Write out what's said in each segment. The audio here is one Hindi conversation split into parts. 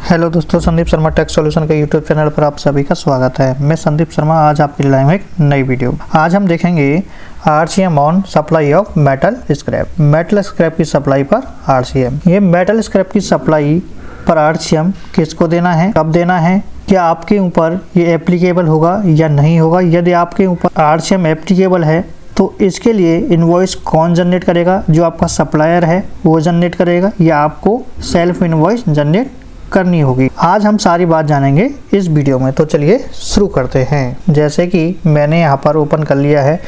हेलो दोस्तों, संदीप शर्मा टेक सॉल्यूशन के यूट्यूब चैनल पर आप सभी का स्वागत है। मैं संदीप शर्मा आज आपके लिए लाया हूं एक नई वीडियो। आज हम देखेंगे RCM on supply of metal scrap. Metal scrap की सप्लाई पर RCM। ये मेटल स्क्रैप की सप्लाई पर RCM किसको देना है, कब देना है, क्या आपके ऊपर ये एप्लीकेबल होगा या नहीं होगा। यदि आपके ऊपर RCM एप्लीकेबल है तो इसके लिए इनवॉइस कौन जनरेट करेगा, जो आपका सप्लायर है वो जनरेट करेगा या आपको सेल्फ इनवॉइस जनरेट करनी होगी। आज हम सारी बात जानेंगे इस वीडियो में। तो चलिए शुरू करते हैं। जैसे कि मैंने यहाँ पर ओपन कर लिया है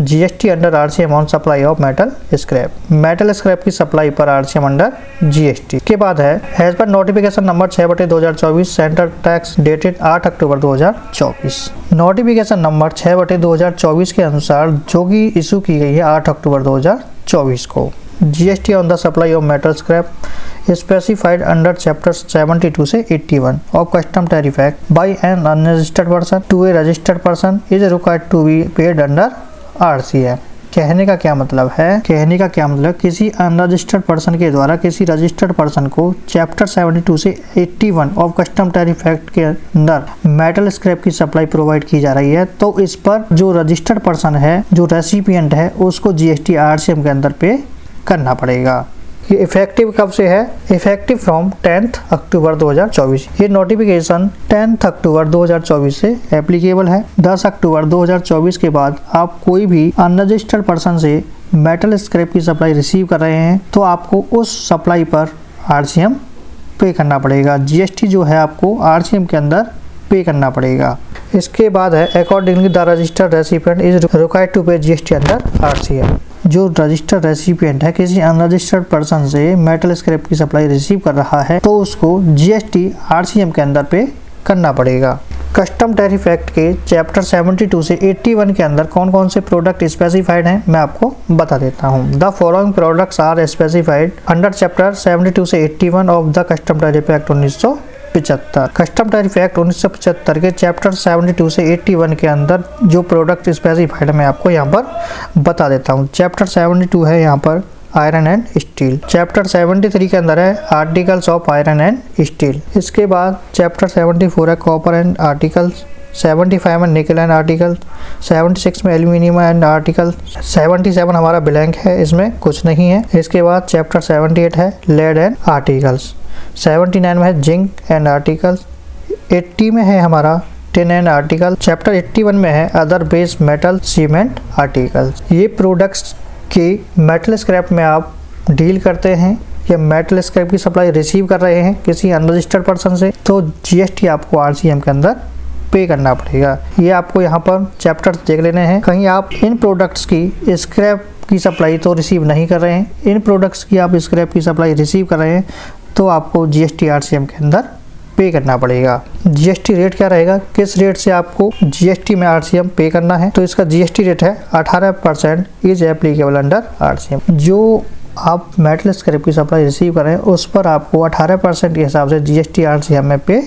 GST under RCM on supply of metal scrap. Metal scrap की सप्लाई पर RCM अंडर GST के बाद है as per notification number 6/2024 centre tax dated 8 October 2024। Notification number 6/2024 के अनुसार जो कि इशू की गई है 8 अक्टूबर 2024 को। GST on the supply of metal scrap specified under chapter 72 से 81 of custom tariff act by an unregistered person to a registered person is required to be paid under RCM। कहने का क्या मतलब है, किसी अनरजिस्टर्ड पर्सन के द्वारा किसी रजिस्टर्ड पर्सन को चैप्टर 72 से 81 ऑफ कस्टम टैरिफ एक्ट के अंदर मेटल स्क्रैप की सप्लाई प्रोवाइड की जा रही है, तो इस पर जो रजिस्टर्ड पर्सन है, जो रेसिपिएंट है, उसको GST RCM के अंदर पे करना पड़ेगा। ये इफेक्टिव कब से है? इफेक्टिव फ्रॉम 10 अक्टूबर 2024। ये नोटिफिकेशन 10 अक्टूबर 2024 से एप्लीकेबल है। 10 अक्टूबर 2024 के बाद आप कोई भी अनरजिस्टर्ड पर्सन से मेटल स्क्रैप की सप्लाई रिसीव कर रहे हैं तो आपको उस सप्लाई पर RCM पे करना पड़ेगा। GST जो है आपको RCM के अंदर पे करना पड़ेगा। इसके बाद है accordingly the registered recipient is required to pay GST under RCM। जो रजिस्टर्ड रेसिपिएंट है किसी अनरजिस्टर्ड पर्सन से मेटल स्क्रैप की सप्लाई रिसीव कर रहा है तो उसको GST RCM के अंदर पे करना पड़ेगा। कस्टम टैरिफ एक्ट के चैप्टर 72 से 81 के अंदर कौन कौन से प्रोडक्ट स्पेसिफाइड हैं मैं आपको बता देता हूं। The following products are specified under chapter 72 से 81 of the custom tariff act 1975। Custom tariff act 1975 के चैप्टर 72 से 81 के अंदर जो प्रोडक्ट स्पेसिफाइड है मैं आपको यहाँ पर बता देता हूँ। चैप्टर 72 है यहाँ पर आयरन एंड स्टील। चैप्टर 73 के अंदर है articles of iron and steel. इसके बाद चैप्टर 74 है कॉपर एंड आर्टिकल्स। 75 में निकल एंड आर्टिकल। 76 में एल्यूमिनियम एंड आर्टिकल। 77 हमारा ब्लैंक है, इसमें कुछ नहीं है। इसके बाद चैप्टर 78 है लेड एंड आर्टिकल्स। 79 में है जिंक एंड आर्टिकल्स। 80 में है हमारा टिन एंड आर्टिकल। चैप्टर 81 में है other base metal cement articles. ये प्रोडक्ट्स के मेटल स्क्रैप में आप डील करते हैं या मेटल स्क्रैप की सप्लाई रिसीव कर रहे हैं किसी अनरजिस्टर्ड पर्सन से तो GST आपको RCM के अंदर पे करना पड़ेगा। ये आपको यहाँ पर चैप्टर देख लेने हैं। कहीं आप इन प्रोडक्ट्स की स्क्रैप की सप्लाई तो रिसीव नहीं कर रहे हैं, इन प्रोडक्ट्स की आप स्क्रैप की सप्लाई रिसीव कर रहे हैं तो आपको GST RCM के अंदर पे करना पड़ेगा। GST रेट क्या रहेगा, किस रेट से आपको GST में RCM पे करना है, तो इसका GST रेट है 18% इज एप्लीकेबल अंडर RCM। जो आप मेटल स्क्रैप की सप्लाई रिसीव कर रहे हैं उस पर आपको 18% के हिसाब से GST RCM में पे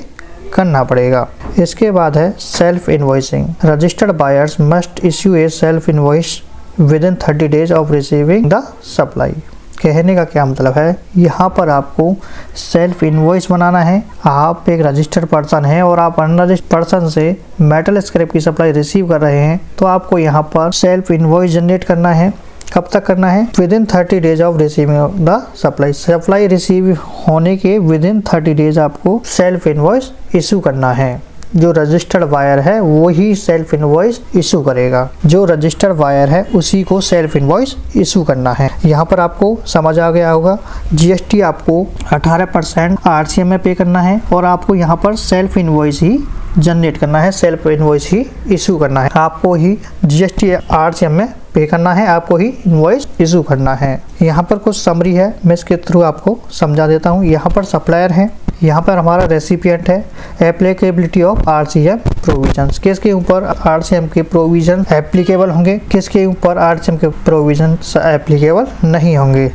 करना पड़ेगा। इसके बाद है self invoicing. Registered buyers must issue A self invoice with in 30 days of receiving the supply. कहने का क्या मतलब है, यहाँ पर आपको सेल्फ इनवॉइस बनाना है। आप एक रजिस्टर्ड पर्सन हैं और आप अनरजिस्टर्ड पर्सन से मेटल स्क्रैप की सप्लाई रिसीव कर रहे हैं तो आपको यहाँ पर सेल्फ इनवॉइस जनरेट करना है। कब तक करना है? With in 30 days of receiving the supply. Supply receive होने के विद इन 30 डेज आपको सेल्फ इनवॉइस इशू करना है। जो रजिस्टर्ड वायर है वही सेल्फ इनवॉइस इशू करेगा। जो रजिस्टर्ड वायर है उसी को सेल्फ इनवॉइस इशू करना है। यहाँ पर आपको समझ आ गया होगा। GST आपको 18% RCM में पे करना है और आपको यहाँ पर सेल्फ इनवॉइस ही जनरेट करना है, सेल्फ इनवॉइस ही इशू करना है। आपको ही GST RCM में पे करना है, आपको ही इनवॉइस इशू करना है। यहाँ पर कुछ समरी है, मैं इसके थ्रू आपको समझा देता हूँ। यहाँ पर सप्लायर है, यहाँ पर हमारा रेसिपिएंट है। एप्लीकेबिलिटी ऑफ RCM प्रोविजंस, किसके ऊपर RCM के प्रोविजन एप्लीकेबल होंगे, किसके ऊपर RCM के प्रोविजन एप्लीकेबल नहीं होंगे।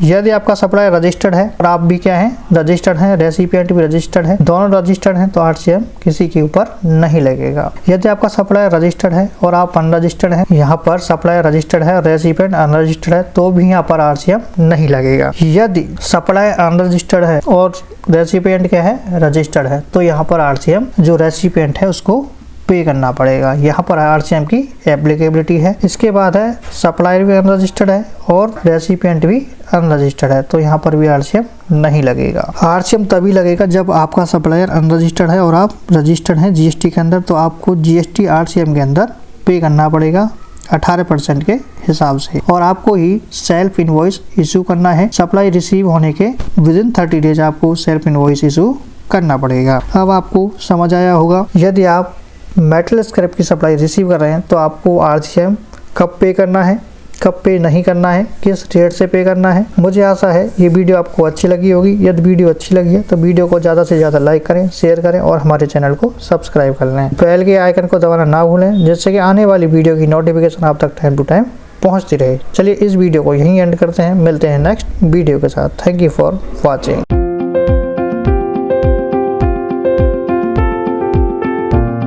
यदि आपका सप्लायर रजिस्टर्ड है और आप भी क्या है रजिस्टर्ड है, रेसिपिएंट भी रजिस्टर्ड है, दोनों रजिस्टर्ड हैं, तो RCM किसी के ऊपर नहीं लगेगा। यदि आपका सप्लायर रजिस्टर्ड है और आप अनरजिस्टर्ड है, यहाँ पर सप्लायर रजिस्टर्ड है और रेसिपिएंट अनरजिस्टर्ड है, तो भी यहाँ पर RCM नहीं लगेगा। यदि सप्लायर अनरजिस्टर्ड है और रेसिपिएंट क्या है रजिस्टर्ड है, तो यहाँ पर RCM जो रेसिपिएंट है उसको पे करना पड़ेगा। यहाँ पर RCM की एप्लीकेबिलिटी है। इसके बाद है सप्लायर भी अनरजिस्टर्ड है और रेसिपिएंट भी अनरजिस्टर्ड है, तो यहाँ पर भी RCM नहीं लगेगा। RCM तभी लगेगा जब आपका सप्लायर अनरजिस्टर्ड है और आप रजिस्टर्ड हैं GST के अंदर, तो आपको GST RCM के अंदर पे करना पड़ेगा 18% के हिसाब से, और आपको ही सेल्फ इनवॉइस इशू करना है। सप्लाई रिसीव होने के विदिन 30 डेज आपको सेल्फ इनवॉइस इशू करना पड़ेगा। अब आपको समझ आया होगा, यदि आप मेटल स्क्रैप की सप्लाई रिसीव कर रहे हैं तो आपको RCM कब पे करना है, कब पे नहीं करना है, किस रेट से पे करना है। मुझे आशा है ये वीडियो आपको अच्छी लगी होगी। यदि वीडियो अच्छी लगी है तो वीडियो को ज़्यादा से ज़्यादा लाइक करें, शेयर करें और हमारे चैनल को सब्सक्राइब कर लें। बेल के आइकन को दबाना ना भूलें, जिससे कि आने वाली वीडियो की नोटिफिकेशन आप तक टाइम टू टाइम पहुँचती रहे। चलिए इस वीडियो को यहीं एंड करते हैं, मिलते हैं नेक्स्ट वीडियो के साथ। Thank you for watching.